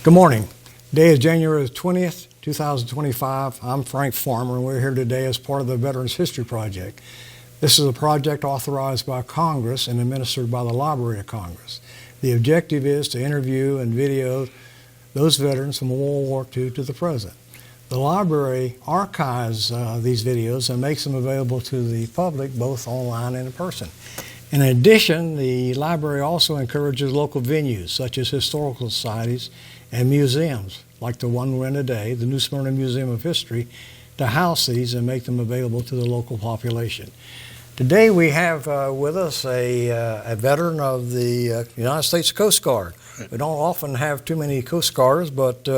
Good morning. Today is January 20th, 2025. I'm Frank Farmer, and we're here today as part of the Veterans History Project. This is a project authorized by Congress and administered by the Library of Congress. The objective is to interview and video those veterans from World War II to the present. The library archives these videos and makes them available to the public, both online and in person. In addition, the library also encourages local venues, such as historical societies and museums, like the one we're in today, the New Smyrna Museum of History, to house these and make them available to the local population. Today we have with us a veteran of the United States Coast Guard. We don't often have too many Coast Guarders, but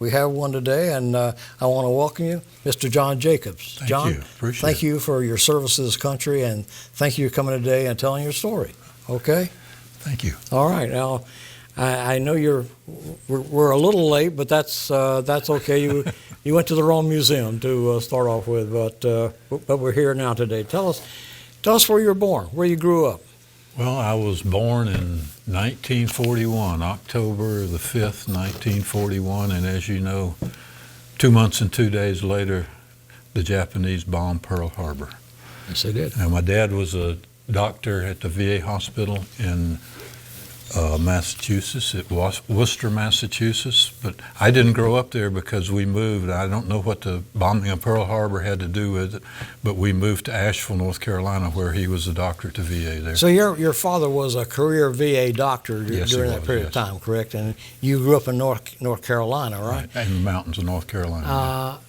we have one today, and I want to welcome you, Mr. John Jacobs. Thank you. Appreciate it. Thank you for your service to this country, and thank you for coming today and telling your story. Okay? Thank you. All right. Now, I know we're a little late, but that's okay. You went to the wrong museum to start off with, but we're here now today. Tell us where you were born, where you grew up. Well, I was born in 1941, October the 5th, 1941, and as you know, 2 months and 2 days later, the Japanese bombed Pearl Harbor. Yes, they did. And my dad was a doctor at the VA hospital in Massachusetts. It was Worcester, Massachusetts, but I didn't grow up there because we moved. I don't know what the bombing of Pearl Harbor had to do with it, but we moved to Asheville, North Carolina, where he was a doctor at the VA there. So your father was a career VA doctor during that period of time, correct? And you grew up in North Carolina, right? Right, in the mountains of North Carolina.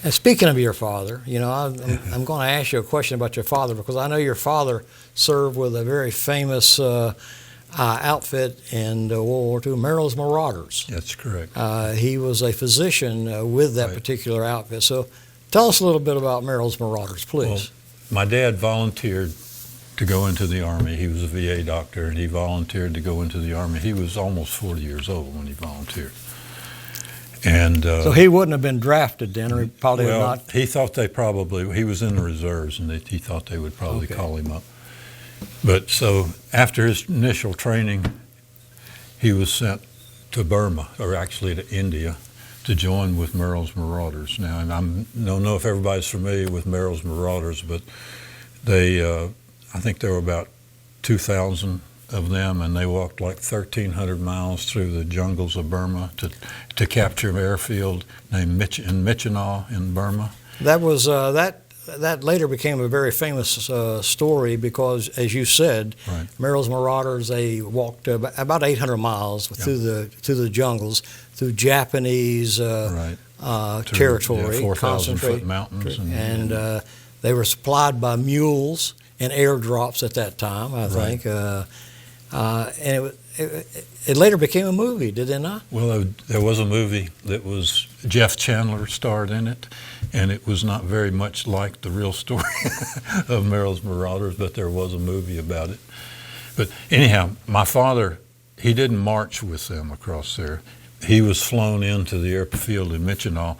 And speaking of your father, I'm going to ask you a question about your father, because I know your father served with a very famous outfit in World War II, Merrill's Marauders. That's correct. He was a physician with that particular outfit. So tell us a little bit about Merrill's Marauders, please. Well, my dad volunteered to go into the Army. He was a VA doctor, and he volunteered to go into the Army. He was almost 40 years old when he volunteered. And so he wouldn't have been drafted then, or he probably well, not? He thought he was in the reserves, and he thought they would probably call him up. But so after his initial training, he was sent to Burma, or actually to India, to join with Merrill's Marauders. Now, and I don't know if everybody's familiar with Merrill's Marauders, but I think there were about 2,000 of them, and they walked like 1,300 miles through the jungles of Burma to capture an airfield named Myitkyina in Burma. That was that later became a very famous story because, as you said, Merrill's Marauders, they walked about 800 miles through the jungles, through Japanese territory, 4,000-foot mountains, and they were supplied by mules and airdrops at that time, I think. And it later became a movie, did it not? Well, there was a movie that was Jeff Chandler starred in it, and it was not very much like the real story of Merrill's Marauders, but there was a movie about it. But anyhow, my father, he didn't march with them across there. He was flown into the airfield in Myitkyina.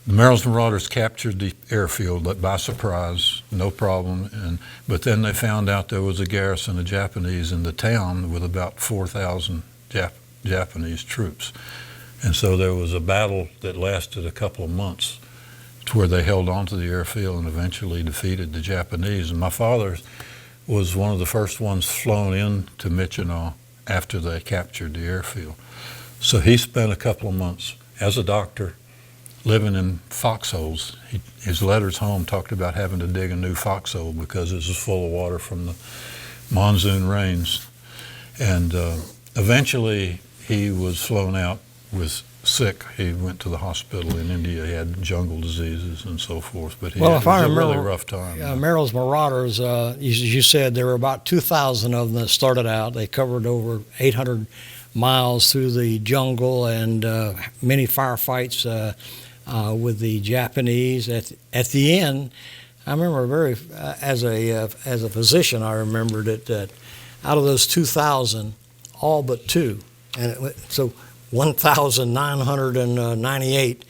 The Merrill's Marauders captured the airfield by surprise, no problem. But then they found out there was a garrison of Japanese in the town with about 4,000 Japanese troops. And so there was a battle that lasted a couple of months to where they held on to the airfield and eventually defeated the Japanese. And my father was one of the first ones flown into Myitkyina after they captured the airfield. So he spent a couple of months as a doctor living in foxholes. His letters home talked about having to dig a new foxhole because it was full of water from the monsoon rains. And eventually he was flown out with sick. He went to the hospital in India. He had jungle diseases and so forth. But it was a really rough time. Merrill's Marauders, you said there were about 2,000 of them that started out. They covered over 800 miles through the jungle and many firefights with the Japanese. At the end, I remember as a physician, I remembered it that out of those 2,000, all but two, so 1,998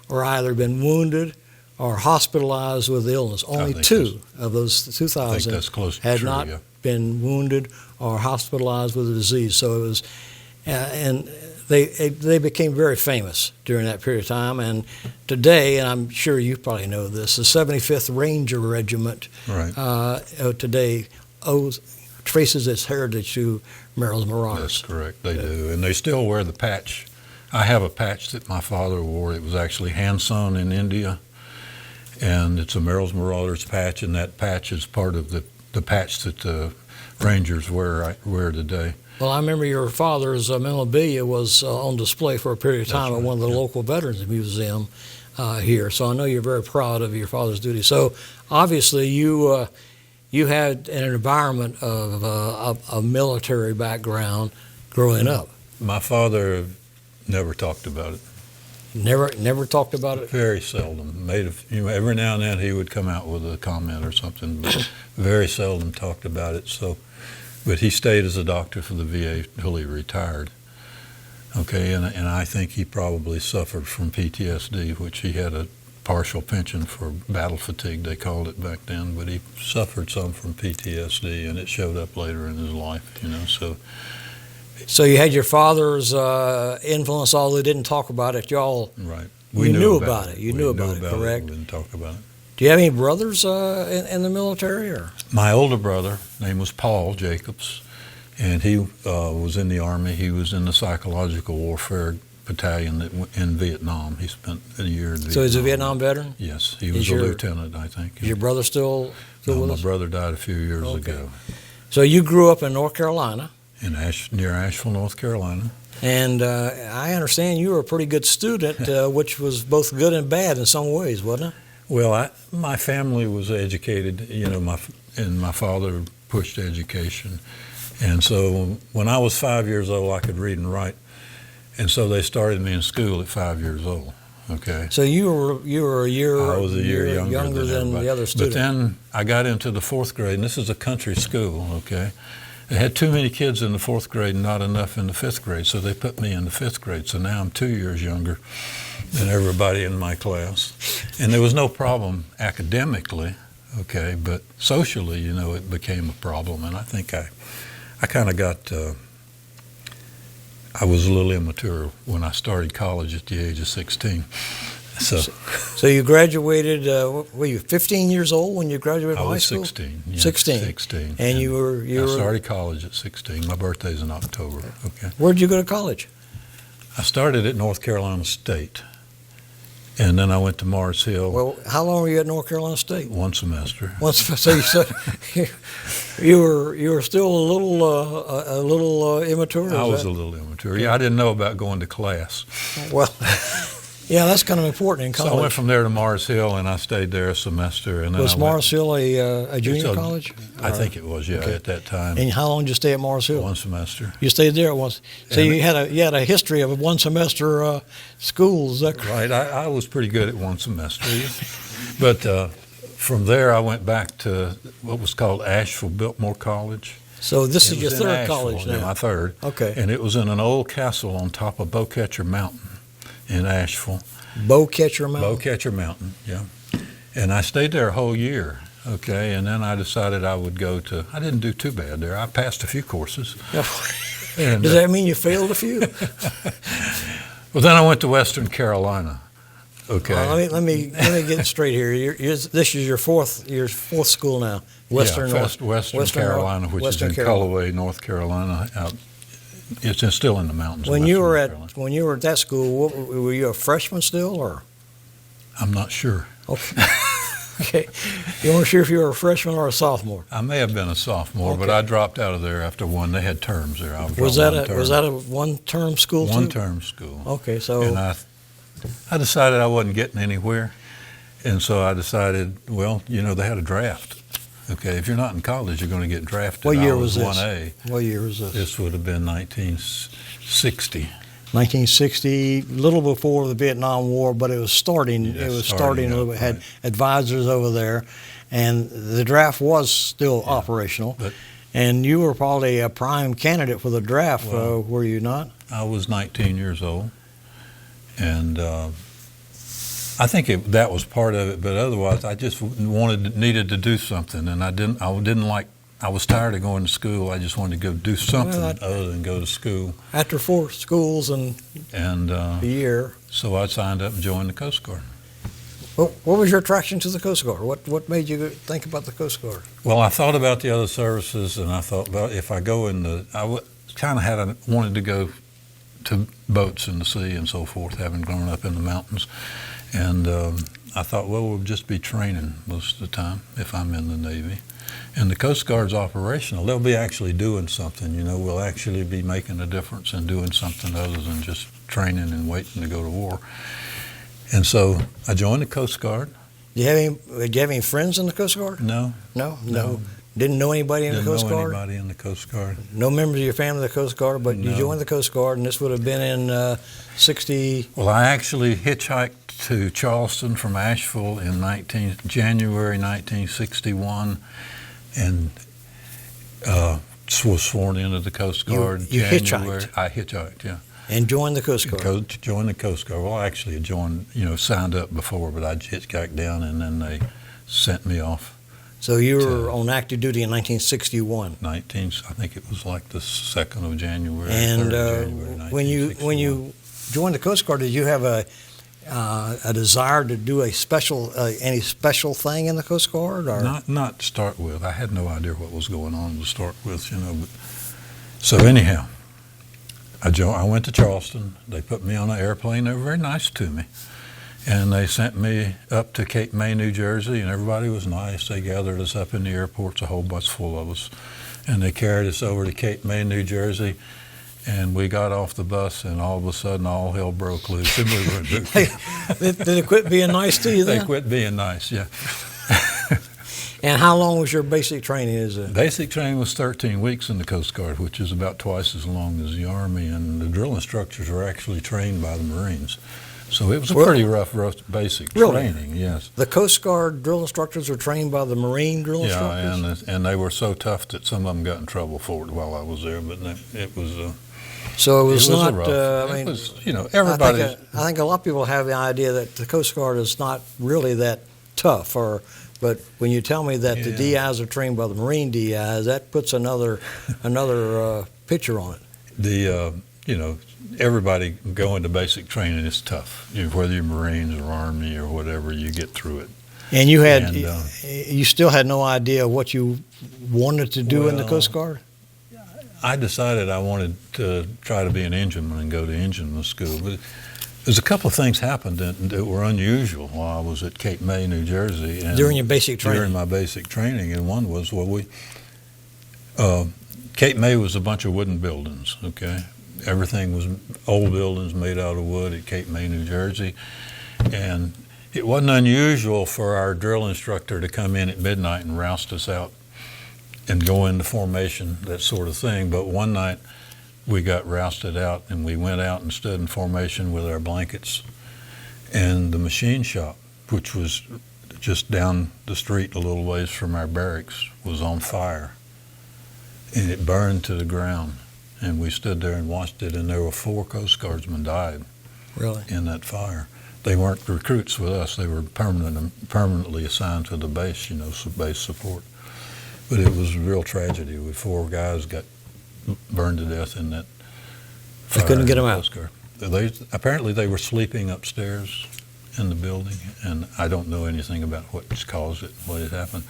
were either been wounded or hospitalized with illness. Only two of those 2,000 had not been wounded or hospitalized with a disease. So it was, and they became very famous during that period of time. And today, and I'm sure you probably know this, the 75th Ranger Regiment today traces its heritage to Merrill's Marauders. That's correct. They do, and they still wear the patch. I have a patch that my father wore. It was actually hand sewn in India, and it's a Merrill's Marauders patch, and that patch is part of the patch that the Rangers wear today. Well, I remember your father's memorabilia was on display for a period of time at one of the local Veterans Museum here. So I know you're very proud of your father's duty. So obviously you had an environment of a military background growing up. My father never talked about it. Never talked about it? Very seldom. Every now and then he would come out with a comment or something, but very seldom talked about it. But he stayed as a doctor for the VA until he retired. Okay, and I think he probably suffered from PTSD, which he had a partial pension for battle fatigue, they called it back then, but he suffered some from PTSD, and it showed up later in his life, So you had your father's influence, although they didn't talk about it. Y'all, right? You knew about it. You knew about it, correct? We didn't talk about it. Do you have any brothers in the military? Or? My older brother, name was Paul Jacobs, and he was in the Army. He was in the psychological warfare battalion in Vietnam. He spent a year in Vietnam. So he's a Vietnam veteran? Yes, he was a lieutenant, I think. Is your brother still with us? My brother died a few years ago. So you grew up in North Carolina? Near Asheville, North Carolina. And I understand you were a pretty good student, which was both good and bad in some ways, wasn't it? Well, my family was educated, and my father pushed education. And so when I was 5 years old, I could read and write. And so they started me in school at 5 years old, okay? So you were a year I was a year younger than the other students. But then I got into the fourth grade, and this is a country school, okay? They had too many kids in the fourth grade and not enough in the fifth grade, so they put me in the fifth grade. So now I'm 2 years younger than everybody in my class. And there was no problem academically, okay, but socially, it became a problem. And I think I kind of got, I was a little immature when I started college at the age of 16. So you graduated, were you 15 years old when you graduated high school? I was 16. Yes, 16. And you were... I started college at 16. My birthday's in October, okay. Where did you go to college? I started at North Carolina State, and then I went to Mars Hill. Well, how long were you at North Carolina State? One semester. So you said you were still a little immature? I was a little immature. Yeah, I didn't know about going to class. Well... Yeah, that's kind of important in college. So I went from there to Mars Hill, and I stayed there a semester. And then was Mars Hill a junior college? I think it was, at that time. And how long did you stay at Mars Hill? One semester. You stayed there once. So you had a history of one semester schools. Is that correct? Right. I was pretty good at one semester. But from there, I went back to what was called Asheville Biltmore College. So this is your third college now? Yeah, my third. Okay. And it was in an old castle on top of Bowcatcher Mountain in Asheville. Bowcatcher Mountain? Bowcatcher Mountain, yeah. And I stayed there a whole year, okay, and then I decided I would go to, I didn't do too bad there. I passed a few courses. And, does that mean you failed a few? Well, then I went to Western Carolina, okay. Let me get straight here. This is your fourth school now. Western Carolina, which is in Culloway, North Carolina, out. It's still in the mountains. When you were at that school, were you a freshman still, or? I'm not sure. Okay. You weren't sure if you were a freshman or a sophomore? I may have been a sophomore, but I dropped out of there after one. They had terms there. Was that a one-term school too? One-term school. Okay, so. And I decided I wasn't getting anywhere, and so I decided, well, they had a draft. Okay, if you're not in college, you're going to get drafted. What year was this? 1A. What year was this? This would have been 1960. 1960, a little before the Vietnam War, but it was starting. Yes, it was starting a little bit. Right. Had advisors over there, and the draft was still operational. And you were probably a prime candidate for the draft, were you not? I was 19 years old, and I think that was part of it. But otherwise, I just needed to do something, and I I was tired of going to school. I just wanted to go do something other than go to school. After 4 schools and a year. So I signed up and joined the Coast Guard. Well, what was your attraction to the Coast Guard? What made you think about the Coast Guard? Well, I thought about the other services, and I thought about if I go in kind of wanted to go to boats in the sea and so forth, having grown up in the mountains. And I thought, well, we'll just be training most of the time if I'm in the Navy. And the Coast Guard's operational. They'll be actually doing something, We'll actually be making a difference and doing something other than just training and waiting to go to war. And so I joined the Coast Guard. Did you have any friends in the Coast Guard? No. No. Didn't know anybody in the Coast Guard? Didn't know anybody in the Coast Guard. No members of your family in the Coast Guard, but you joined the Coast Guard, and this would have been in 60... Well, I actually hitchhiked to Charleston from Asheville in January 1961, and was sworn into the Coast Guard. You hitchhiked? I hitchhiked, yeah. And joined the Coast Guard? Joined the Coast Guard. Well, I actually had signed up before, but I hitchhiked down, and then they sent me off. So you were on active duty in 1961. I think it was like the 2nd of January. And 3rd of January, when you joined the Coast Guard, did you have a desire to do any special thing in the Coast Guard? Or? Not to start with. I had no idea what was going on to start with, But, so anyhow, I went to Charleston. They put me on an airplane. They were very nice to me. And they sent me up to Cape May, New Jersey, and everybody was nice. They gathered us up in the airports, a whole bus full of us. And they carried us over to Cape May, New Jersey, and we got off the bus, and all of a sudden, all hell broke loose. And we were in boot camp. Did they quit being nice to you then? They quit being nice, yeah. And how long was your basic training? Basic training was 13 weeks in the Coast Guard, which is about twice as long as the Army, and the drill instructors were actually trained by the Marines. So it was a pretty rough basic training, yes. The Coast Guard drill instructors were trained by the Marine drill instructors? Yeah, and they were so tough that some of them got in trouble for it while I was there, but it was... So it was not. It was, everybody. I think a lot of people have the idea that the Coast Guard is not really that tough. But when you tell me that the DIs are trained by the Marine DIs, that puts another picture on it. Everybody going to basic training is tough. Whether you're Marines or Army or whatever, you get through it. And you still had no idea what you wanted to do in the Coast Guard? I decided I wanted to try to be an engineman and go to engineman school. But there's a couple of things happened that were unusual while I was at Cape May, New Jersey. And during your basic training? During my basic training. And one was, Cape May was a bunch of wooden buildings, okay? Everything was old buildings made out of wood at Cape May, New Jersey. And it wasn't unusual for our drill instructor to come in at midnight and roust us out and go into formation, that sort of thing. But one night we got rousted out and we went out and stood in formation with our blankets. And the machine shop, which was just down the street a little ways from our barracks, was on fire. And it burned to the ground. And we stood there and watched it, and there were 4 Coast Guardsmen died in that fire. They weren't recruits with us. They were permanently assigned to the base, base support. But it was a real tragedy. 4 guys got burned to death in that fire. They couldn't get them out. Apparently they were sleeping upstairs in the building, and I don't know anything about what's caused it, what had happened.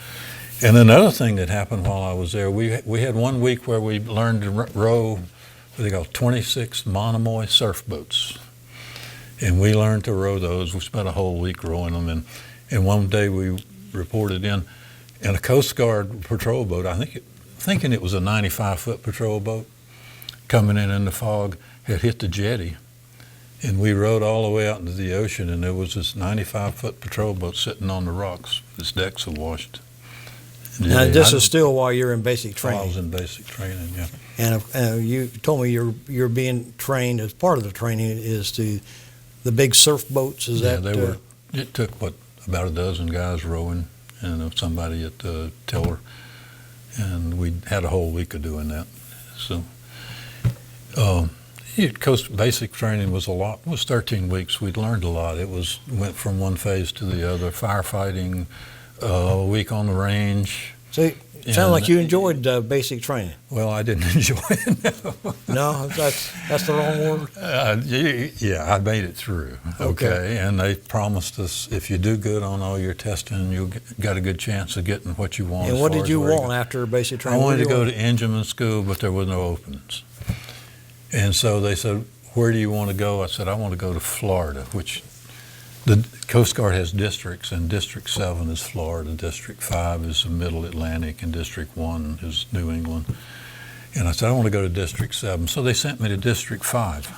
And another thing that happened while I was there, we had one week where we learned to row what they call 26 monomoy surf boats. And we learned to row those. We spent a whole week rowing them. And one day we reported in a Coast Guard patrol boat, thinking it was a 95-foot patrol boat, coming in the fog, had hit the jetty. And we rowed all the way out into the ocean, and there was this 95-foot patrol boat sitting on the rocks. Its decks were washed. Now, this is still while you're in basic training. I was in basic training, yeah. And you told me you're being trained as part of the training is to the big surf boats. It took about a dozen guys rowing and somebody at the tiller, and we had a whole week of doing that. So, basic training was 13 weeks. We'd learned a lot. Went from one phase to the other, firefighting. A week on the range, So it sounds like you enjoyed basic training. Well, I didn't enjoy it. No, that's the wrong word. Yeah, I made it through. Okay, and they promised us if you do good on all your testing, you got a good chance of getting what you want. And what did you want after basic training? I wanted to go to engineman school, but there were no openings. And so they said, "Where do you want to go?" I said, "I want to go to Florida," which the Coast Guard has districts, and District 7 is Florida, District 5 is the Middle Atlantic, and District 1 is New England. And I said, "I want to go to District 7." So they sent me to District 5.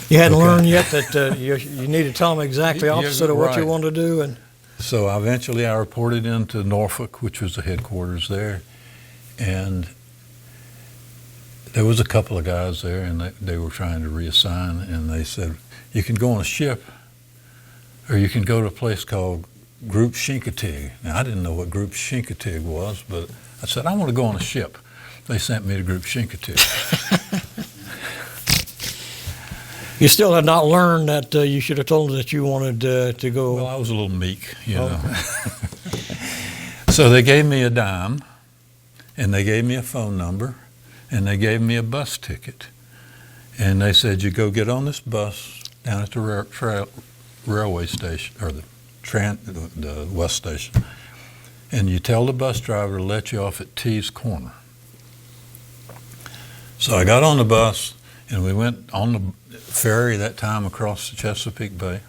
You hadn't learned yet that you need to tell them exactly opposite of what you right. want to do. And So eventually I reported into Norfolk, which was the headquarters there, and there was a couple of guys there, and they were trying to reassign, and they said, "You can go on a ship, or you can go to a place called Group Chincoteague." Now, I didn't know what Group Chincoteague was, but I said, "I want to go on a ship." They sent me to Group Chincoteague. you still had not learned that you should have told them that you wanted to go. Well, I was a little meek, you know. So they gave me a dime, and they gave me a phone number, and they gave me a bus ticket. And they said, "You go get on this bus down at the railway station, or the West Station, and you tell the bus driver to let you off at T's Corner." So I got on the bus, and we went on the ferry that time across the Chesapeake Bay.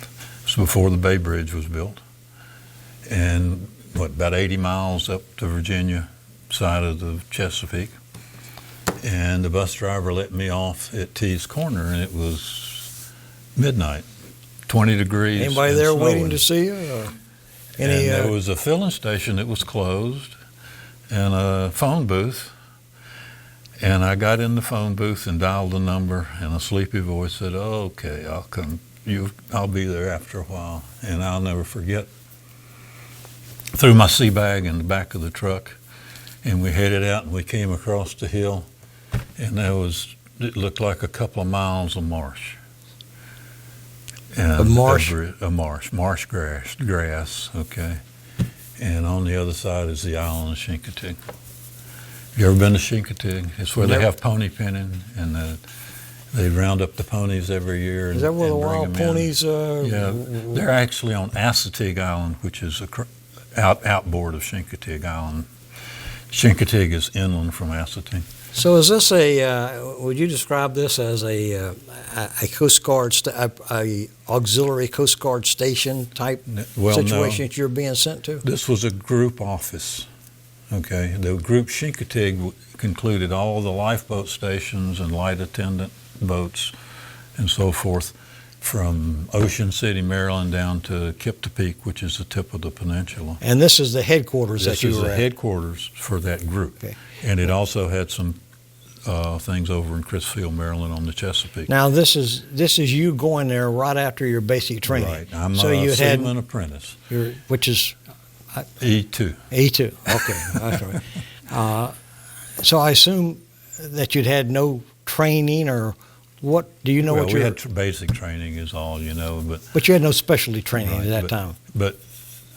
It was before the Bay Bridge was built. And about 80 miles up the Virginia side of the Chesapeake. And the bus driver let me off at T's Corner, and it was midnight, 20 degrees. Anybody there waiting to see you? Or and there was a filling station that was closed and a phone booth. And I got in the phone booth and dialed the number, and a sleepy voice said, "Oh, okay, I'll come. I'll be there after a while." And I'll never forget. Threw my sea bag in the back of the truck, and we headed out, and we came across the hill, and it looked like a couple of miles of marsh. And marsh grass, okay. And on the other side is the island of Chincoteague. You ever been to Chincoteague? It's where they have pony penning, and they round up the ponies every year. Is that where the wild ponies are? Yeah, they're actually on Assateague Island, which is outboard of Chincoteague Island. Chincoteague is inland from Assateague. So is this would you describe this as a Coast Guard, a auxiliary Coast Guard station type situation that you're being sent to? This was a group office. Okay, the group Chincoteague concluded all the lifeboat stations and light attendant boats and so forth from Ocean City, Maryland, down to Kiptopeak, which is the tip of the peninsula. And this is the headquarters that you were at? This is the headquarters for that group. Okay. And it also had some things over in Crisfield, Maryland on the Chesapeake. Now, this is you going there right after your basic training. Right. I'm a seaman apprentice. Which is... E2. E2, okay, that's right. So I assume that you'd had no training, or what? Do you know what you had? Basic training is all, you know, but you had no specialty training at that time. But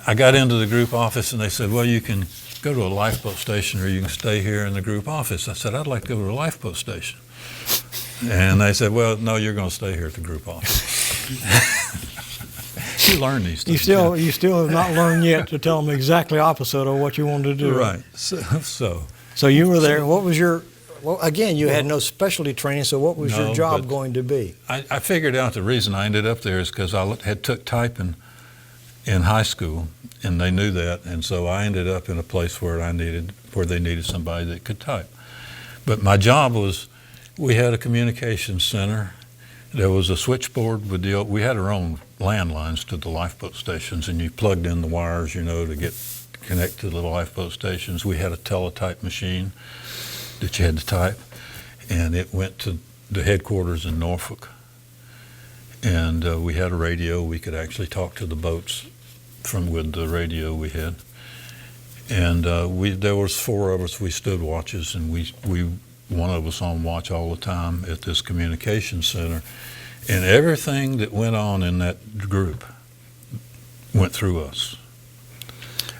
I got into the group office, and they said, "Well, you can go to a lifeboat station, or you can stay here in the group office." I said, "I'd like to go to a lifeboat station," and they said, "Well, no, you're going to stay here at the group office." You learn these things. You still have not learned yet to tell them exactly opposite of what you wanted to do. Right. So you were there. What was your? Well, again, you had no specialty training. So what was your job going to be? I figured out the reason I ended up there is because I had took typing in high school, and they knew that, and so I ended up in a place where they needed somebody that could type. But my job was, we had a communications center. There was a switchboard with we had our own landlines to the lifeboat stations, and you plugged in the wires, you know, to connect to the lifeboat stations. We had a teletype machine that you had to type, and it went to the headquarters in Norfolk. And we had a radio. We could actually talk to the boats with the radio we had. And there was 4 of us. We stood watches, and one of us on watch all the time at this communications center. And everything that went on in that group went through us.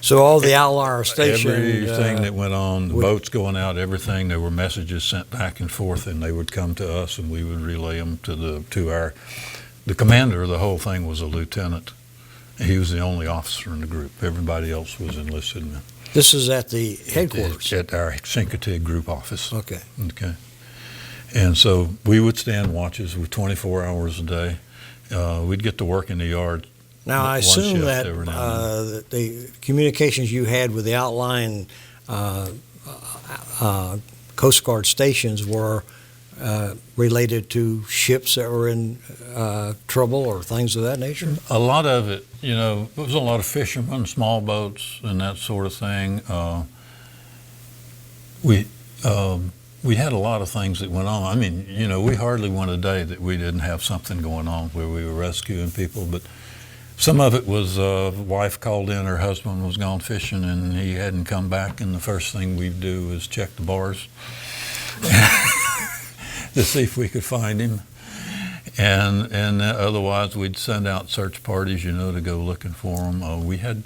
So all the outlier station, everything that went on, the boats going out, everything, there were messages sent back and forth, and they would come to us, and we would relay them to the commander of the whole thing was a lieutenant. He was the only officer in the group. Everybody else was enlisted men. This is at the headquarters? At our Chincoteague group office. Okay. Okay. And so we would stand watches with 24 hours a day. We'd get to work in the yard. Now, I assume that the communications you had with the outlying Coast Guard stations were related to ships that were in trouble or things of that nature? A lot of it, there was a lot of fishermen, small boats, and that sort of thing. We had a lot of things that went on. I mean, we hardly went a day that we didn't have something going on where we were rescuing people, but some of it was wife called in, her husband was gone fishing and he hadn't come back, and the first thing we'd do is check the bars to see if we could find him. And otherwise we'd send out search parties, to go looking for him. We had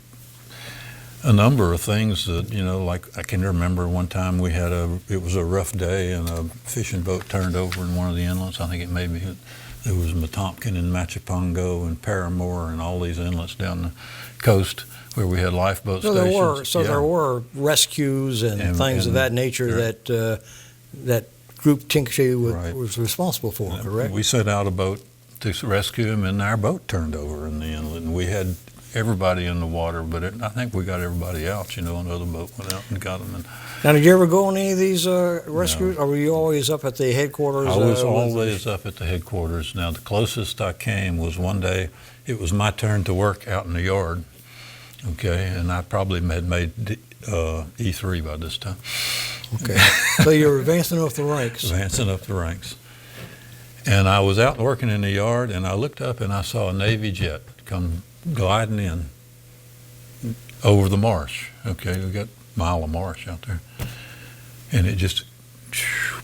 a number of things that, like I can remember one time it was a rough day and a fishing boat turned over in one of the inlets. I think it was Metomkin and Machipongo and Paramore and all these inlets down the coast where we had lifeboat stations. There were rescues and things of that nature that Group Chincoteague was responsible for, correct? We sent out a boat to rescue him, and our boat turned over in the inlet, and we had everybody in the water, but I think we got everybody out. Another boat went out and got them. Now, did you ever go on any of these rescues, or were you always up at the headquarters? I was always up at the headquarters. Now, the closest I came was one day. It was my turn to work out in the yard, okay, and I probably had made E3 by this time. Okay, so you were advancing up the ranks. Advancing up the ranks. And I was out working in the yard, and I looked up and I saw a Navy jet come gliding in over the marsh. Okay, we got a mile of marsh out there. And it just,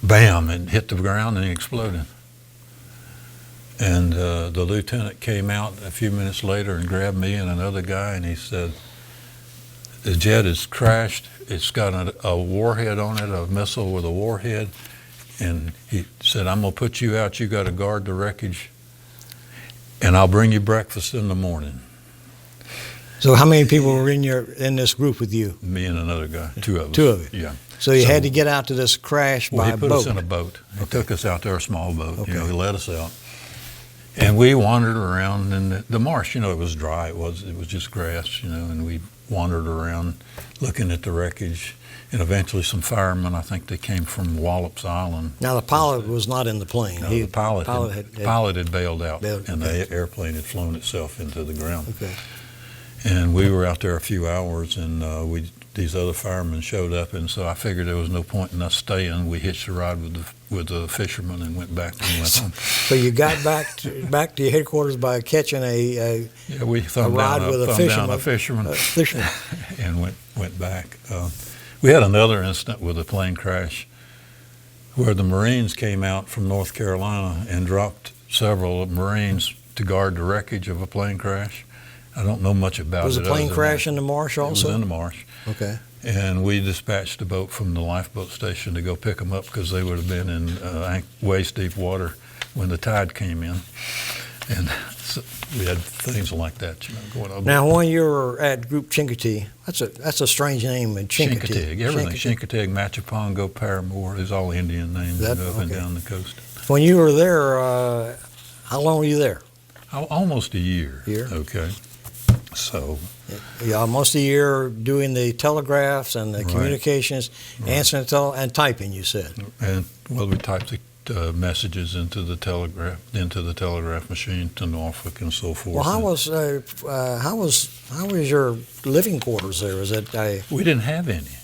bam, and hit the ground and exploded. And the lieutenant came out a few minutes later and grabbed me and another guy, and he said, the jet has crashed. It's got a warhead on it, a missile with a warhead. And he said, I'm going to put you out. You got to guard the wreckage. And I'll bring you breakfast in the morning. So how many people were in this group with you? Me and another guy, two of us. Two of you? Yeah. So you had to get out to this crash by boat? He put us in a boat. He took us out to our small boat. Okay. He let us out. And we wandered around in the marsh. It was dry. It was just grass, and we wandered around looking at the wreckage. And eventually some firemen, I think they came from Wallops Island. Now, the pilot was not in the plane. No, the pilot had bailed out, the airplane had flown itself into the ground. Okay. And we were out there a few hours, and these other firemen showed up, and so I figured there was no point in us staying. We hitched a ride with the fishermen and went back and went home. So you got back to your headquarters by catching a ride with a fisherman. And went back. We had another incident with a plane crash where the Marines came out from North Carolina and dropped several Marines to guard the wreckage of a plane crash. I don't know much about it. Was the plane crash in the marsh also? It was in the marsh. Okay. And we dispatched a boat from the lifeboat station to go pick them up because they would have been in waist-deep water when the tide came in. And so we had things like that, going on. Now, when you were at Group Chincoteague, that's a strange name in Chincoteague. Everything. Chincoteague, Machipongo, Paramore, is all Indian names up and down the coast. When you were there, how long were you there? Almost a year. Year? Okay. So. Yeah, almost a year doing the telegraphs and the communications, answering and typing, you said. And, we typed the messages into the telegraph machine to Norfolk and so forth. Well, how was your living quarters there? Was it? We didn't have any.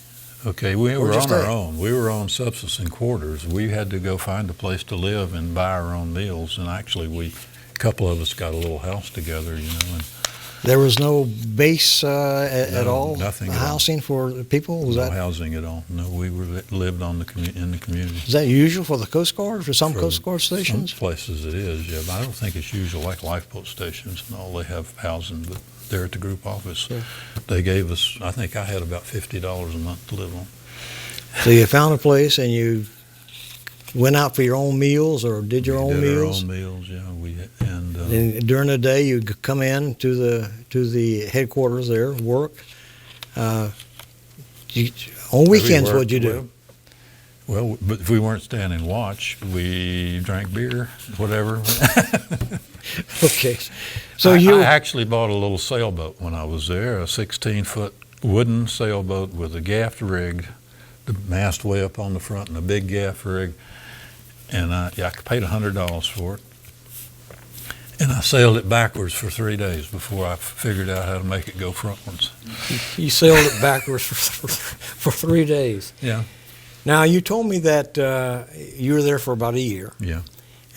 Okay, we were on our own. We were on subsistence quarters. We had to go find a place to live and buy our own meals. And actually, a couple of us got a little house together, and There was no base at No, all? nothing at all. Housing for the people? Was No that housing at all. No, we lived on in the community. is that usual for the Coast Guard, for some For Coast Guard stations? Some places it is, yeah, but I don't think it's usual like lifeboat stations and all. They have housing, but there at the group office, Yeah. they gave us, I think I had about $50 a month to live on. So you found a place and you went out for your own meals or did your own We did meals? our own meals, yeah. And during the day, you come in to the headquarters there, work. On weekends, what'd you do? Well, but if we weren't standing watch, we drank beer, whatever. Okay, so you I actually bought a little sailboat when I was there, a 16-foot wooden sailboat with a gaff rig, the mast way up on the front, and a big gaff rig. And I paid $100 for it. And I sailed it backwards for 3 days before I figured out how to make it go frontwards. you sailed it backwards for 3 days. Yeah. Now you told me that you were there for about a year. Yeah.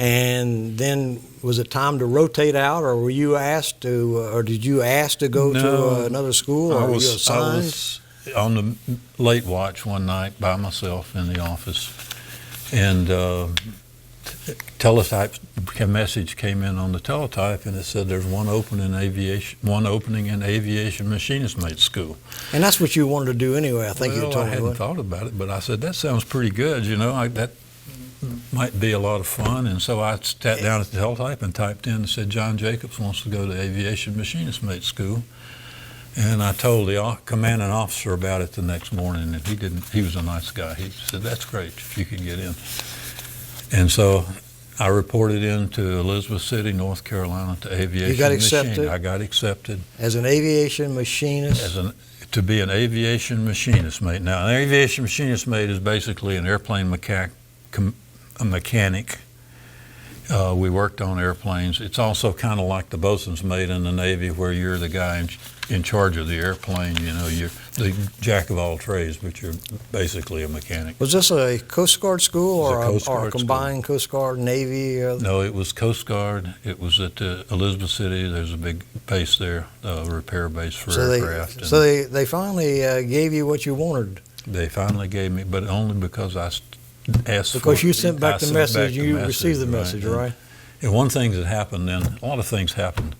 And then was it time to rotate out, or were you asked to, or did you ask to go to another school, or were you I assigned? was on the late watch one night by myself in the office, and teletype message came in on the teletype, and it said there's one opening in aviation machinist mate school. And that's what you wanted to do anyway. I think you Well, told I me. hadn't thought about it, but I said that sounds pretty good. You know, that might be a lot of fun. And so I sat down at the teletype and typed in and said John Jacobs wants to go to aviation machinist mate school. And I told the commanding officer about it the next morning, and he was a nice guy. He said, that's great if you can get in. And so I reported into Elizabeth City, North Carolina, to aviation. You got accepted? I got accepted As an aviation machinist? to be an aviation machinist mate. Now, an aviation machinist mate is basically an airplane a mechanic. We worked on airplanes. It's also kind of like the bosun's mate in the Navy, where you're the guy in charge of the airplane. You know, you're the jack of all trades, but you're basically a mechanic. Was this a Coast Guard school It was a Coast or a Guard combined Coast Guard, Navy? No, it was Coast Guard. It was at Elizabeth City. There's a big base there, a repair base for aircraft. So they finally gave you what you wanted? They finally gave me, but only because I asked for it. Because you sent back the sent message, back the you received the message, right? And one thing that happened then, a lot of things happened.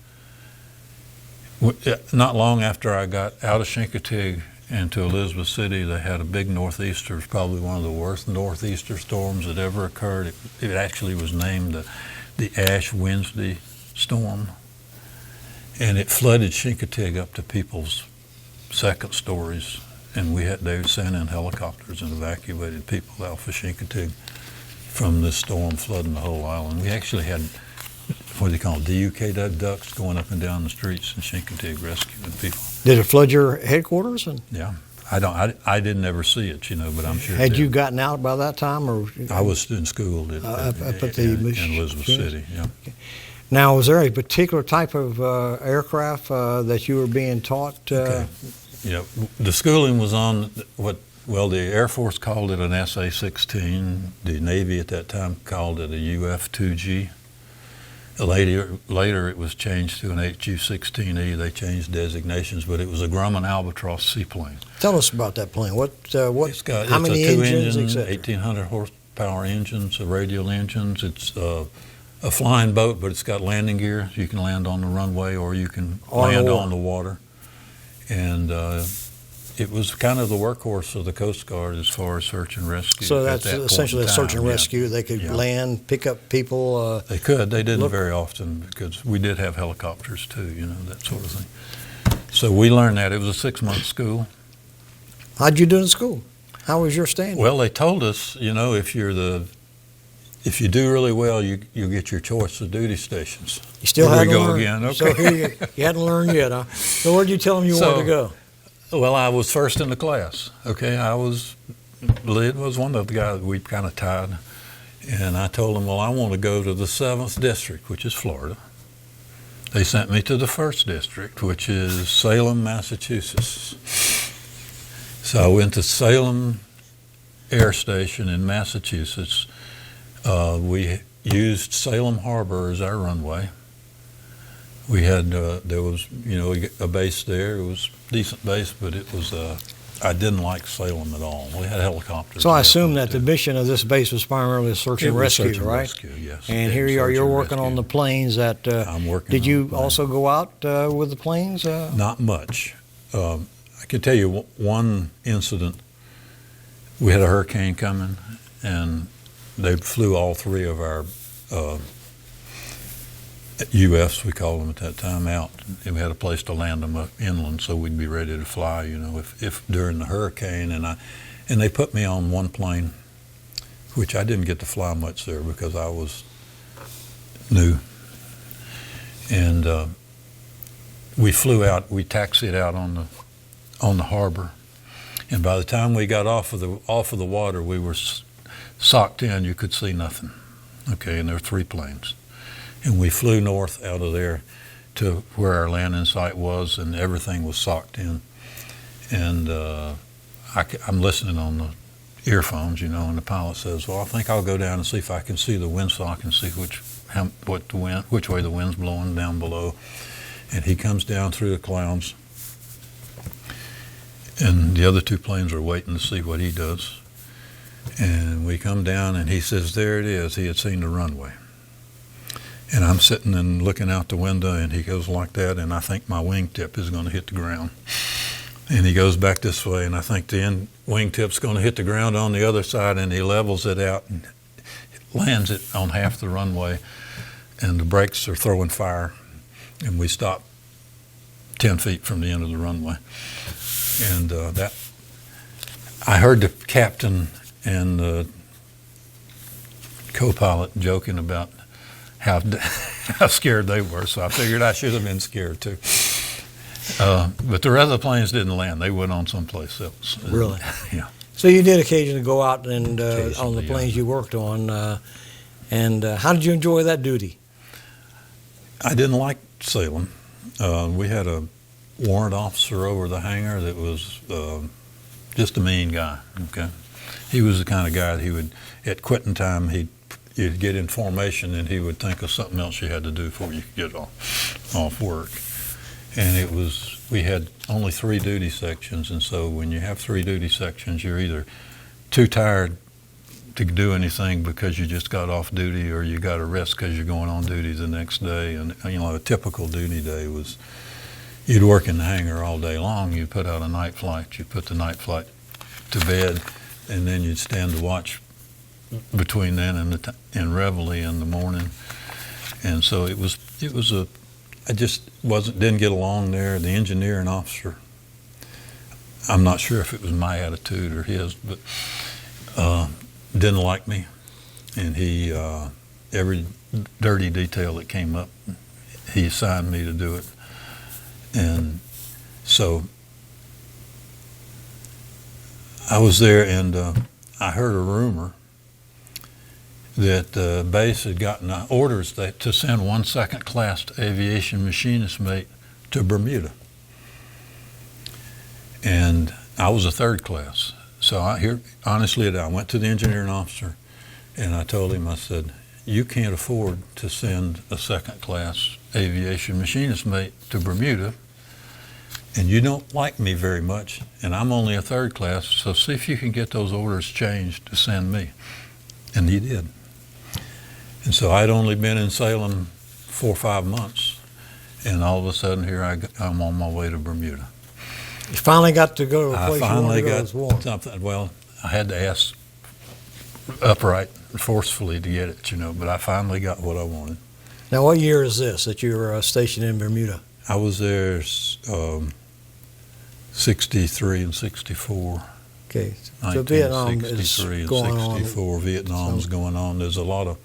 Not long after I got out of Chincoteague into Elizabeth City, they had a big northeaster. It was probably one of the worst northeaster storms that ever occurred. It actually was named the Ash Wednesday storm. And it flooded Chincoteague up to people's second stories. And they sent in helicopters and evacuated people out of Chincoteague from this storm flooding the whole island. We actually had, what do they call them, DUK ducks going up and down the streets in Chincoteague rescuing people. Did it flood your headquarters? Yeah. I didn't ever see it, but I'm sure. Had you gotten out by that time, or I was in school in Elizabeth City. Yeah. Now, was there a particular type of aircraft that you were being taught? Okay. The schooling was on the Air Force called it an SA-16. The Navy at that time called it a UF-2G. Later it was changed to an HU-16E. They changed designations, but it was a Grumman Albatross seaplane. Tell us about that plane. How many a engines? two-engine, 1,800 horsepower engines, radial engines. It's a flying boat, but it's got landing gear. You can land on the runway or you can land on the water. And it was kind of the workhorse of the Coast Guard as far as search and rescue. So that's essentially a search and rescue. They could land, pick up people. They could. They didn't very often because we did have helicopters too, that sort of thing. So we learned that. It was a 6-month school. How'd you do in school? How was your standing? Well, they told us, if you do really well, you'll get your choice of duty stations. You still hadn't learned. Again. Okay. So here you hadn't learned yet, huh? So where did you tell them you wanted to go? Well, I was first in the class. Okay, Lyd was one of the guys we kind of tied, and I told them, well, I want to go to the 7th District, which is Florida. They sent me to the 1st District, which is Salem, Massachusetts. So I went to Salem Air Station in Massachusetts. We used Salem Harbor as our runway. We had there was a base there. It was a decent base, but it was I didn't like Salem at all. We had helicopters. So I assume that the mission of this base was primarily search and rescue, search and right? rescue, yes. And here you are, Search you're and working on rescue. the planes that, I'm working did on you the plane. also go out with the planes? Not much. I can tell you one incident. We had a hurricane coming, and they flew all three of our UFs, we called them at that time, out. And we had a place to land them up inland so we'd be ready to fly, if during the hurricane. And they put me on one plane, which I didn't get to fly much there because I was new. And we flew out, we taxied out on the harbor. And by the time we got off of the water, we were socked in. You could see nothing. Okay, and there were three planes. And we flew north out of there to where our landing site was, and everything was socked in. And I'm listening on the earphones, and the pilot says, "Well, I think I'll go down and see if I can see the windsock and see which way the wind's blowing down below." And he comes down through the clouds, and the other two planes are waiting to see what he does. And we come down, and he says, "There it is." He had seen the runway. And I'm sitting and looking out the window, and he goes like that, and I think my wingtip is going to hit the ground. And he goes back this way, and I think the wingtip's going to hit the ground on the other side, and he levels it out and lands it on half the runway, and the brakes are throwing fire, and we stop 10 feet from the end of the runway. And I heard the captain and the co-pilot joking about how scared they were, so I figured I should have been scared too. But the rest of the planes didn't land. They went on someplace else. Really? Yeah. So you did occasionally go out and on the Occasionally, planes yeah. you worked on. And how did you enjoy that duty? I didn't like Salem. We had a warrant officer over the hangar that was just a mean guy. Okay, he was the kind of guy that he would, at quitting time, you'd get in formation and he would think of something else you had to do before you could get off work. And we had only 3 duty sections, and so when you have 3 duty sections, you're either too tired to do anything because you just got off duty, or you got to rest because you're going on duty the next day. And a typical duty day was you'd work in the hangar all day long. You'd put out a night flight. You'd put the night flight to bed, and then you'd stand to watch between then and reveille in the morning. And so I just didn't get along there. The engineering officer, I'm not sure if it was my attitude or his, but didn't like me. And he, every dirty detail that came up, he assigned me to do it. And so I was there, and I heard a rumor that the base had gotten orders to send 1 second-class aviation machinist mate to Bermuda. And I was a 3rd class. So honestly, I went to the engineering officer, and I told him, I said, "You can't afford to send a 2nd-class aviation machinist mate to Bermuda, and you don't like me very much, and I'm only a 3rd class, so see if you can get those orders changed to send me." And he did. And so I'd only been in Salem 4 or 5 months, and all of a sudden here I'm on my way to Bermuda. You finally got to go to a I place you finally wanted to go. got It's warm. something. Well, I had to ask upright, forcefully to get it, but I finally got what I wanted. Now, what year is this that you were stationed in Bermuda? I was there 63 and 64. Okay, so Vietnam is 1963 and going on. 64. Vietnam's going on. There's a lot of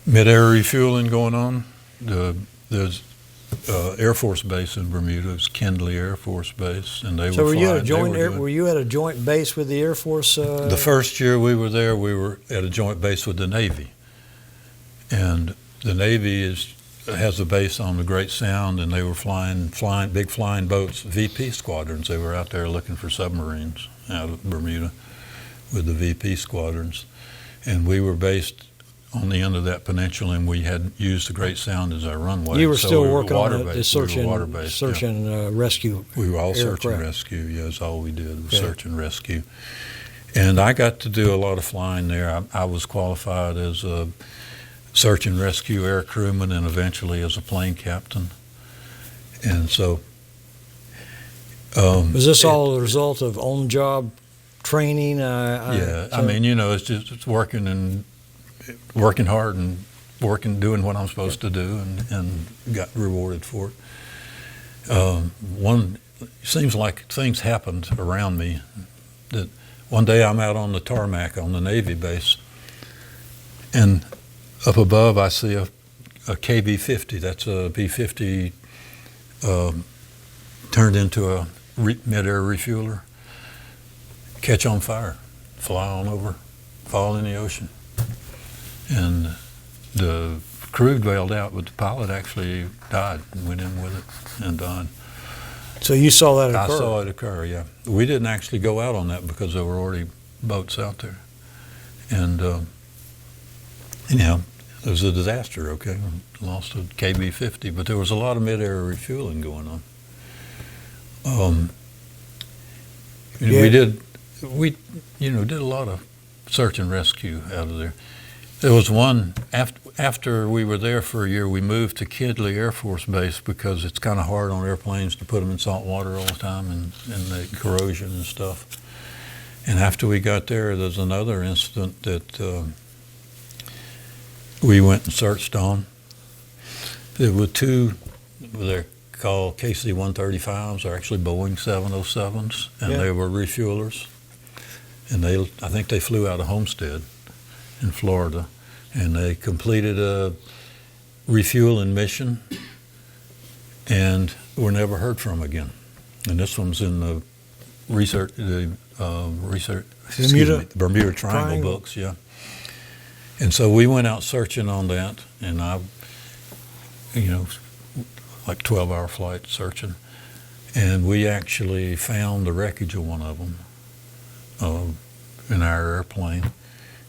mid-air refueling going on. There's Air Force Base in Bermuda. It's Kendley Air Force Base, and they So were were you at a flying. joint? Were you at a joint base with the Air Force? The first year we were there, we were at a joint base with the Navy, and the Navy has a base on the Great Sound, and they were flying big flying boats, VP squadrons. They were out there looking for submarines out of Bermuda with the VP squadrons, and we were based on the end of that peninsula, and we had used the Great Sound as our runway. You were So still we working on the water-based. search We were and, water-based, search yeah. and rescue. We were all search and aircraft. rescue. Yeah, that's all we did was Okay. search and rescue. And I got to do a lot of flying there. I was qualified as a search and rescue air crewman and eventually as a plane captain. And so... Was this all a result of on-job training? Yeah, I so- mean, it's working hard and doing what I'm supposed to do, and got rewarded for it. Seems like things happened around me. That one day I'm out on the tarmac on the Navy base, and up above I see a KB-50. That's a B-50 turned into a mid-air refueler. Catch on fire, fly on over, fall in the ocean. And the crew bailed out, but the pilot actually died and went in with it and died. So you saw that I occur? saw it occur, yeah. We didn't actually go out on that because there were already boats out there. And anyhow, it was a disaster, okay? We lost a KB-50, but there was a lot of mid-air refueling going on. Yeah. We did a lot of search and rescue out of there. There was one, after we were there for a year, we moved to Kidley Air Force Base because it's kind of hard on airplanes to put them in salt water all the time and the corrosion and stuff. And after we got there's another incident that we went and searched on. There were two, they're called KC-135s, they're actually Boeing 707s, and Yeah. they were refuelers. And I think they flew out of Homestead in Florida, and they completed a refueling mission and were never heard from again. And this one's in the Bermuda Triangle books, yeah. And so we went out searching on that, and like 12-hour flight searching, and we actually found the wreckage of one of them in our airplane,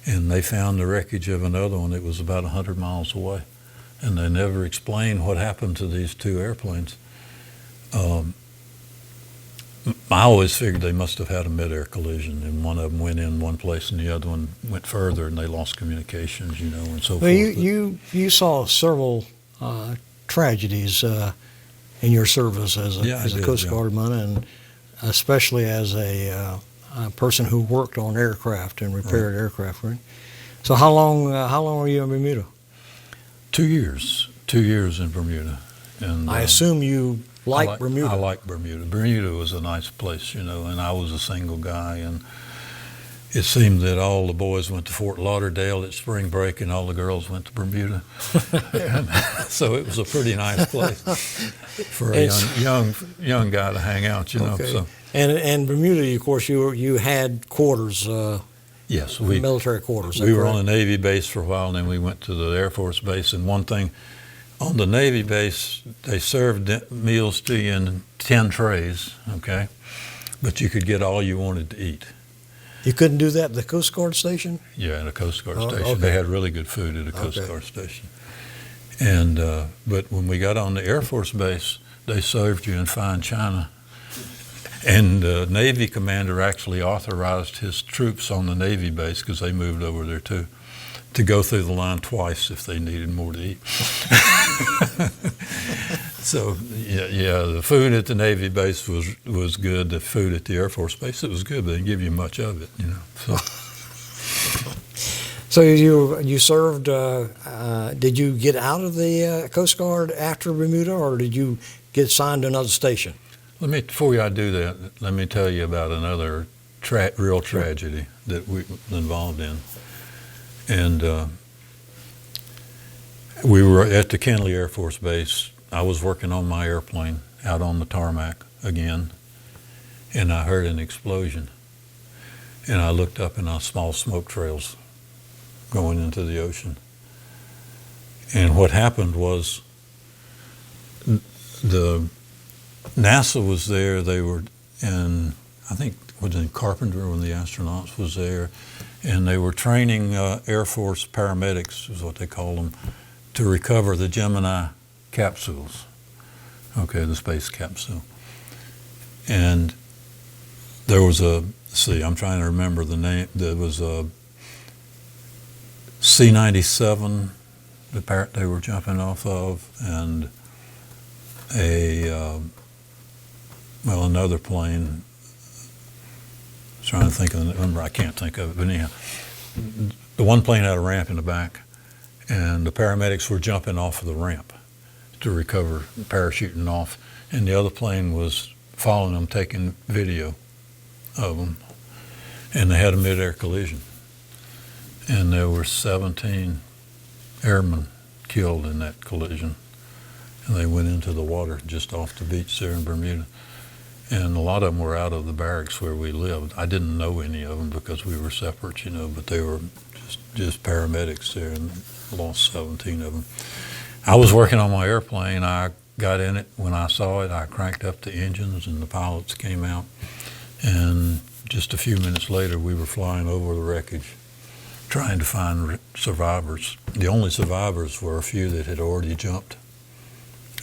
and they found the wreckage of another one that was about 100 miles away, and they never explained what happened to these two airplanes. I always figured they must have had a mid-air collision, and one of them went in one place and the other one went further, and they lost communications, and so Well, forth. you saw several tragedies in your service as Yeah, I a did, Coast yeah. Guardman, and especially as a person who worked on aircraft and repaired aircraft. Right? So how long were you in Bermuda? 2 years. 2 years in Bermuda. And I assume you like Bermuda. I like Bermuda. Bermuda was a nice place, and I was a single guy, and it seemed that all the boys went to Fort Lauderdale at spring break, and all the girls went to Bermuda. And so it was a pretty nice place for a young guy to hang out, Okay. So. And Bermuda, of course, you had quarters, Yes, military quarters. we were on a Navy base for a while, and then we went to the Air Force base. And one thing, on the Navy base, they served meals to you in 10 trays, okay? But you could get all you wanted to eat. You couldn't do that at the Coast Guard station? Yeah, at a Coast Guard Oh, station. okay. They had really good food at a Coast Okay. Guard station. And but when we got on the Air Force base, they served you in fine china. And the Navy commander actually authorized his troops on the Navy base, because they moved over there too, to go through the line twice if they needed more to eat. So yeah, the food at the Navy base was good. The food at the Air Force base, it was good, but they didn't give you much of it, So. So you served. Did you get out of the Coast Guard after Bermuda, or did you get assigned to another station? Before I do that, let me tell you about another real tragedy that we were involved in. And we were at the Kenley Air Force Base. I was working on my airplane out on the tarmac again, and I heard an explosion. And I looked up, and I saw smoke trails going into the ocean. And what happened was the NASA was there. They were in, I think, was in Carpenter when the astronauts was there, and they were training Air Force paramedics, is what they call them, to recover the Gemini capsules, okay, the space capsule. And there was I'm trying to remember the name, there was a C-97 they were jumping off of, and another plane. Trying to think of the number, I can't think of it, but anyhow, the one plane had a ramp in the back, and the paramedics were jumping off of the ramp to recover, parachuting off, and the other plane was following them, taking video of them, and they had a mid-air collision, and there were 17 airmen killed in that collision, and they went into the water just off the beach there in Bermuda. And a lot of them were out of the barracks where we lived. I didn't know any of them because we were separate, but they were just paramedics there, and lost 17 of them. I was working on my airplane. I got in it. When I saw it, I cranked up the engines, and the pilots came out. And just a few minutes later, we were flying over the wreckage, trying to find survivors. The only survivors were a few that had already jumped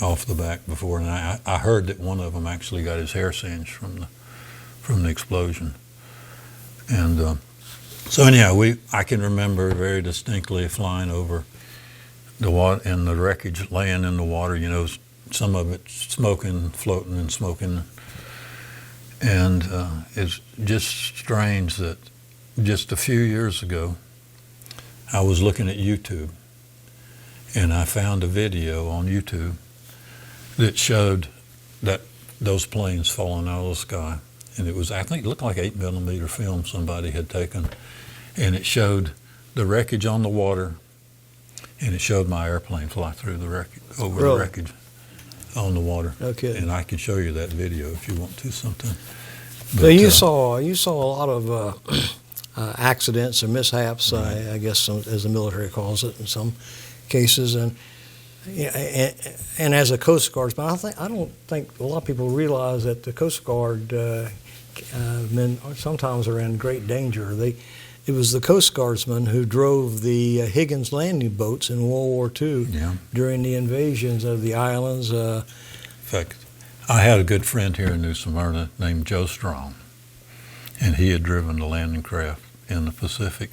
off the back before, and I heard that one of them actually got his hair singed from the explosion. And so anyhow, I can remember very distinctly flying over the water and the wreckage laying in the water. Some of it smoking, floating, and smoking. And it's just strange that just a few years ago, I was looking at YouTube, and I found a video on YouTube that showed those planes falling out of the sky. And it was, I think it looked like 8mm film somebody had taken. And it showed the wreckage on the water, and it showed my airplane fly through the wreckage, over the wreckage on the water. No kidding. And I can show you that video if you want to sometime. So you saw a lot of accidents and mishaps, right. I guess, as the military calls it, in some cases, and as a Coast Guardsman, I don't think a lot of people realize that the Coast Guard men sometimes are in great danger. It was the Coast Guardsmen who drove the Higgins landing boats in World War II during the invasions of the islands. In fact, I had a good friend here in New Smyrna named Joe Strong, and he had driven the landing craft in the Pacific.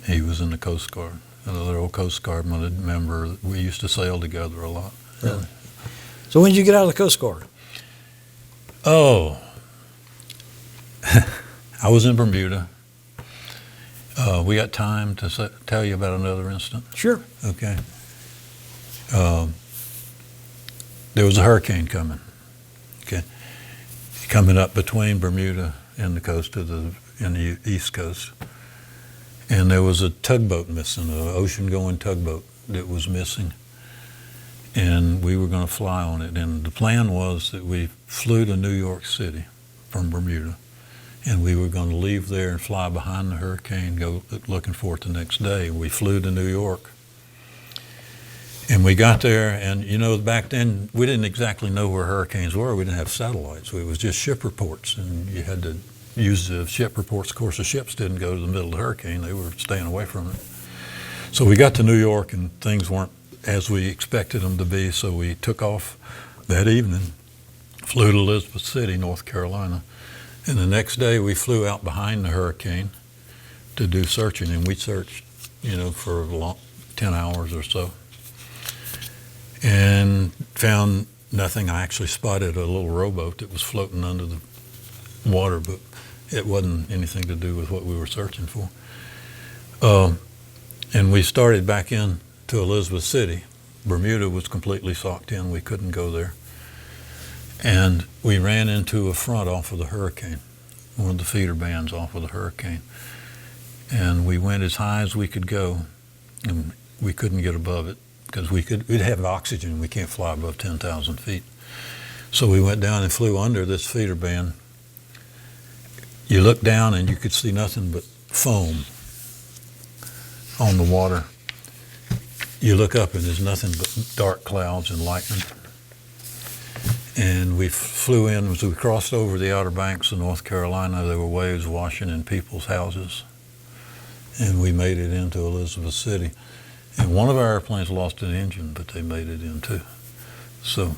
He was in the Coast Guard. Another old Coast Guard member. We used to sail together a lot. Really? So when did you get out of the Coast Guard? Oh, I was in Bermuda. We got time to tell you about another incident? Sure. Okay. There was a hurricane coming. Okay, coming up between Bermuda and the coast of the East Coast. And there was a tugboat missing, an ocean-going tugboat that was missing. And we were going to fly on it. And the plan was that we flew to New York City from Bermuda. And we were going to leave there and fly behind the hurricane, go looking for it the next day. We flew to New York. And we got there, and back then, we didn't exactly know where hurricanes were. We didn't have satellites. It was just ship reports, and you had to use the ship reports. Of course, the ships didn't go to the middle of the hurricane. They were staying away from it. So we got to New York, and things weren't as we expected them to be, so we took off that evening, flew to Elizabeth City, North Carolina, and the next day we flew out behind the hurricane to do searching, and we searched, for 10 hours or so, and found nothing. I actually spotted a little rowboat that was floating under the water, but it wasn't anything to do with what we were searching for. And we started back in to Elizabeth City. Bermuda was completely socked in. We couldn't go there. And we ran into a front off of the hurricane, one of the feeder bands off of the hurricane. And we went as high as we could go, and we couldn't get above it because we'd have oxygen. We can't fly above 10,000 feet. So we went down and flew under this feeder band. You look down and you could see nothing but foam on the water. You look up and there's nothing but dark clouds and lightning. And we flew in, as we crossed over the Outer Banks of North Carolina, there were waves washing in people's houses and we made it into Elizabeth City. And one of our airplanes lost an engine, but they made it in too. So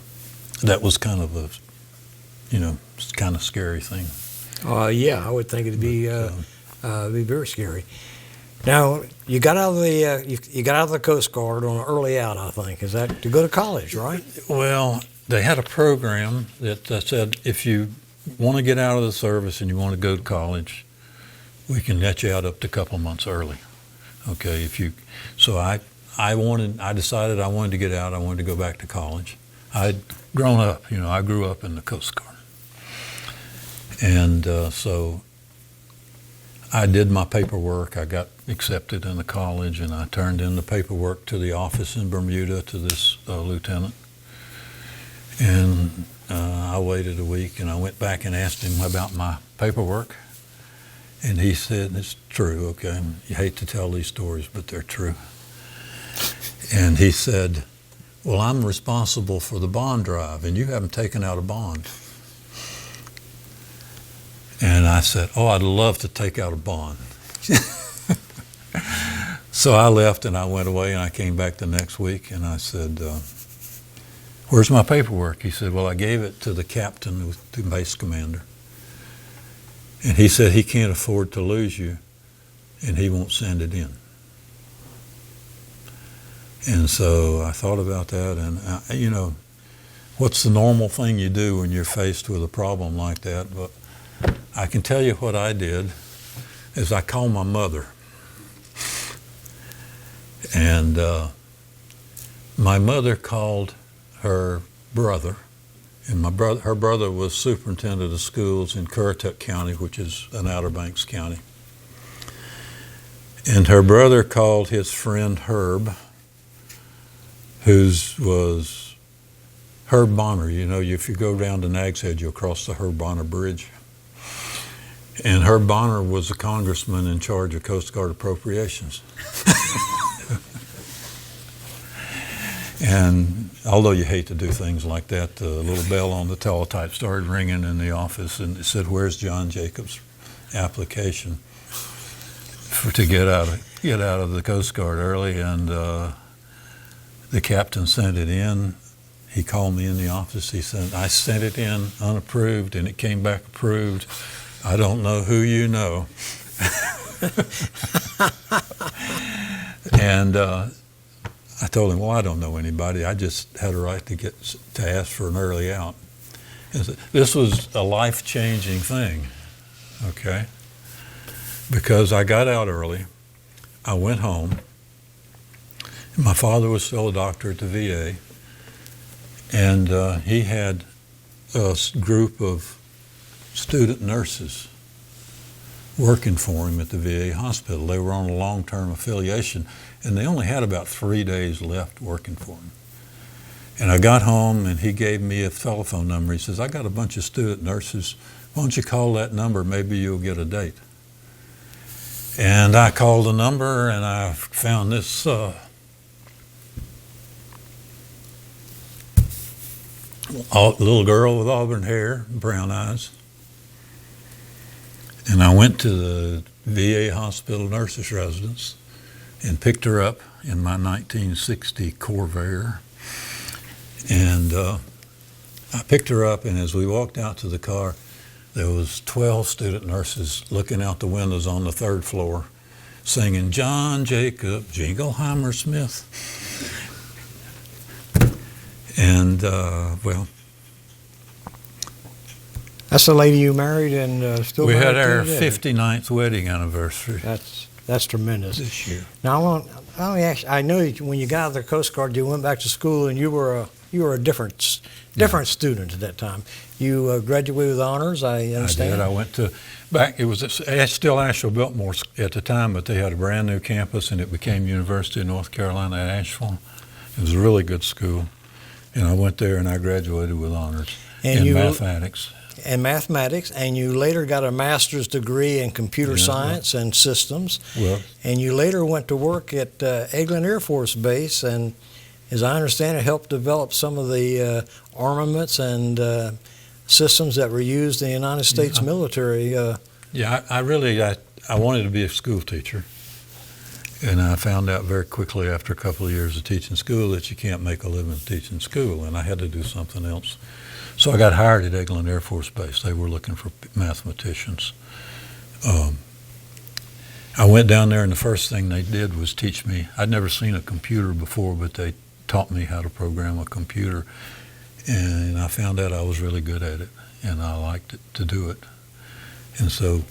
that was kind of a, kind of scary thing. Yeah, I would think it'd be very scary. Now, you got out of the you got out of the Coast Guard on an early out, I think. Is that to go to college, right? Well, they had a program that said if you want to get out of the service and you want to go to college, we can let you out up to a couple months early. Okay, so I decided I wanted to get out. I wanted to go back to college. I'd grown up, I grew up in the Coast Guard. And so I did my paperwork. I got accepted in the college, and I turned in the paperwork to the office in Bermuda to this lieutenant. And I waited a week, and I went back and asked him about my paperwork. And he said, it's true, okay? You hate to tell these stories, but they're true. And he said, well, I'm responsible for the bond drive, and you haven't taken out a bond. And I said, oh, I'd love to take out a bond. So I left and I went away, and I came back the next week, and I said, where's my paperwork? He said, well, I gave it to the captain, the base commander. And he said he can't afford to lose you, and he won't send it in. And so I thought about that, and what's the normal thing you do when you're faced with a problem like that? But I can tell you what I did is I called my mother. And my mother called her brother, and her brother was superintendent of schools in Currituck County, which is an Outer Banks county. And her brother called his friend Herb, was Herb Bonner. If you go down to Nag's Head, you'll cross the Herb Bonner Bridge. And Herb Bonner was a congressman in charge of Coast Guard appropriations. And although you hate to do things like that, the little bell on the teletype started ringing in the office, and it said, where's John Jacobs' application to get out of the Coast Guard early? And the captain sent it in. He called me in the office. He said, I sent it in unapproved, and it came back approved. I don't know who you know. And I told him, well, I don't know anybody. I just had a right to ask for an early out. This was a life-changing thing, okay? Because I got out early. I went home. My father was still a doctor at the VA, and he had a group of student nurses working for him at the VA hospital. They were on a long-term affiliation, and they only had about 3 days left working for him. And I got home, and he gave me a telephone number. He says, I got a bunch of student nurses. Why don't you call that number? Maybe you'll get a date. And I called the number, and I found this little girl with auburn hair, brown eyes. And I went to the VA hospital nurses residence and picked her up in my 1960 Corvair. And I picked her up, and as we walked out to the car, there was 12 student nurses looking out the windows on the third floor, singing John Jacob Jingleheimer Smith. And, well, that's the lady you married and still we married had our to, 59th wedding anniversary That's tremendous. this year. Now, I know when you got out of the Coast Guard, you went back to school, and you were a different student at that time. You graduated with honors, I understand. I did. I went to it was still Asheville Biltmore at the time, but they had a brand new campus, and it became University of North Carolina at Asheville. It was a really good school, and I went there and I graduated with honors in mathematics. And mathematics, and you later got a master's degree in computer science and systems. Well, and you later went to work at Eglin Air Force Base, and as I understand it, helped develop some of the armaments and systems that were used in the United States military. I wanted to be a school teacher. And I found out very quickly after a couple of years of teaching school that you can't make a living teaching school, and I had to do something else. So I got hired at Eglin Air Force Base. They were looking for mathematicians. I went down there, and the first thing they did was teach me. I'd never seen a computer before, but they taught me how to program a computer, and I found out I was really good at it, and I liked it to do it. And so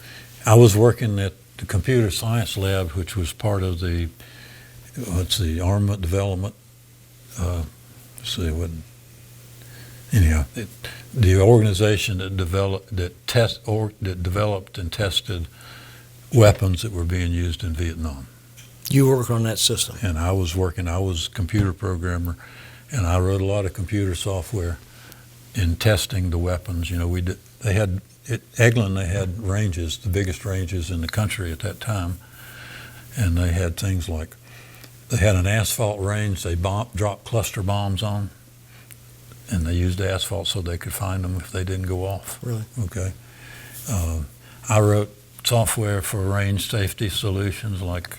I was working at the computer science lab, which was part of the armament development. The organization that developed and tested weapons that were being used in Vietnam. You work on that system. And I was a computer programmer, and I wrote a lot of computer software in testing the weapons. You know, at Eglin, they had ranges, the biggest ranges in the country at that time, and they had things like, they had an asphalt range they dropped cluster bombs on, and they used asphalt so they could find them if they didn't go off. Really? Okay. I wrote software for range safety solutions, like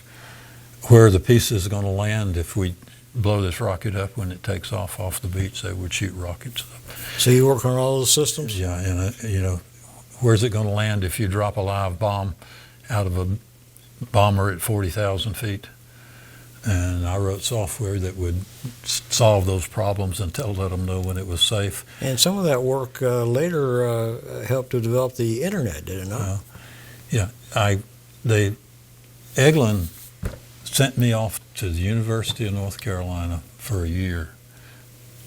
where the piece is going to land if we blow this rocket up when it takes off the beach. They would shoot rockets up. So you work on all those systems? Yeah, and where's it going to land if you drop a live bomb out of a bomber at 40,000 feet? And I wrote software that would solve those problems and let them know when it was safe. And some of that work later helped to develop the internet, did it not? Yeah, Eglin sent me off to the University of North Carolina for a year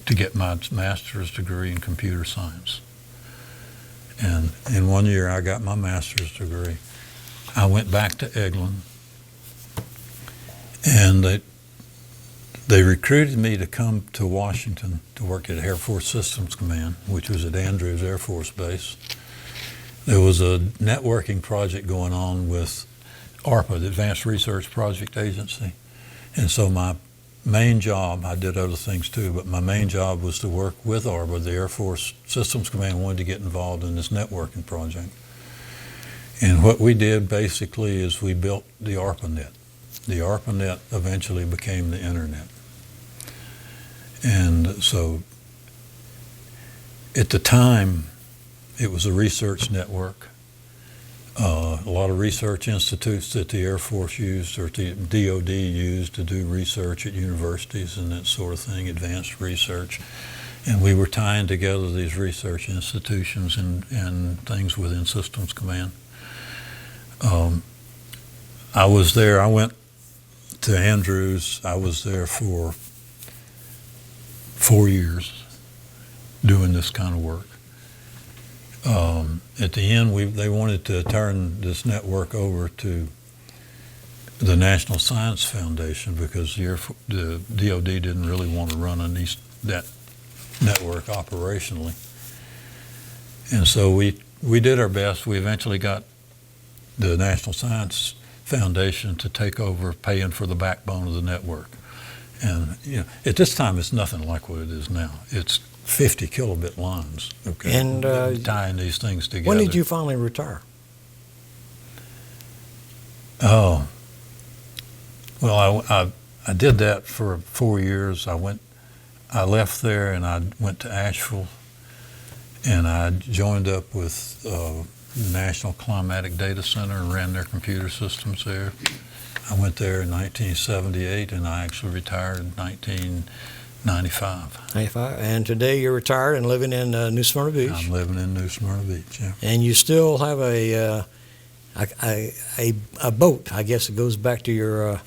to get my master's degree in computer science. And in 1 year, I got my master's degree. I went back to Eglin, and they recruited me to come to Washington to work at Air Force Systems Command, which was at Andrews Air Force Base. There was a networking project going on with ARPA, the Advanced Research Project Agency. And so my main job, I did other things too, but my main job was to work with ARPA. The Air Force Systems Command wanted to get involved in this networking project. And what we did basically is we built the ARPANET. The ARPANET eventually became the internet. And so at the time, it was a research network. A lot of research institutes that the Air Force used or the DOD used to do research at universities and that sort of thing, advanced research. And we were tying together these research institutions and things within Systems Command. I was there, I went to Andrews. I was there for 4 years doing this kind of work. At the end, they wanted to turn this network over to the National Science Foundation because the DOD didn't really want to run that network operationally. And so we did our best. We eventually got the National Science Foundation to take over paying for the backbone of the network. And at this time, it's nothing like what it is now. It's 50 kilobit lines, okay, and tying these things together. When did you finally retire? Oh, well, I did that for 4 years. I left there and I went to Asheville, and I joined up with the National Climatic Data Center and ran their computer systems there. I went there in 1978, and I actually retired in 1995. 95. And today you're retired and living in New Smyrna Beach. I'm living in New Smyrna Beach, yeah. And you still have a boat, I guess it goes back to your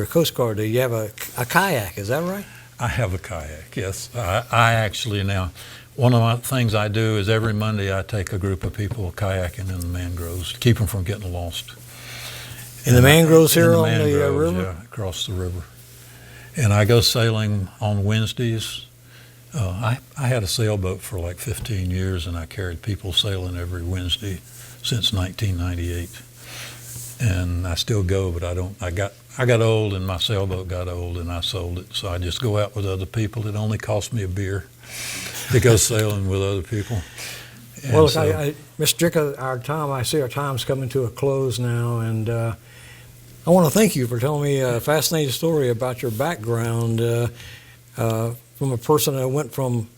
Coast Guard. Do you have a kayak, is that right? I have a kayak, yes. I actually now, one of my things I do is every Monday I take a group of people kayaking in the mangroves to keep them from getting lost. In the mangroves here on the mangroves, river? Yeah, across the river. And I go sailing on Wednesdays. I had a sailboat for like 15 years, and I carried people sailing every Wednesday since 1998. And I still go, but I don't. I got old, and my sailboat got old, and I sold it. So I just go out with other people. It only costs me a beer to go sailing with other people. And well, Mr. Dicka, I see our time's coming to a close now, and I want to thank you for telling me a fascinating story about your background from a person that went from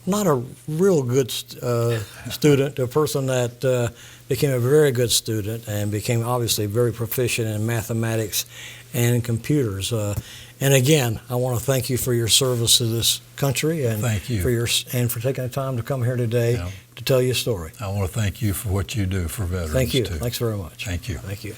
not a real good student to a person that became a very good student and became obviously very proficient in mathematics and computers. And again, I want to thank you for your service to this country and Thank you. for taking the time to come here today to tell your story. I want to thank you for what you do for veterans, Thank you. too. Thanks very much. Thank you. Thank you.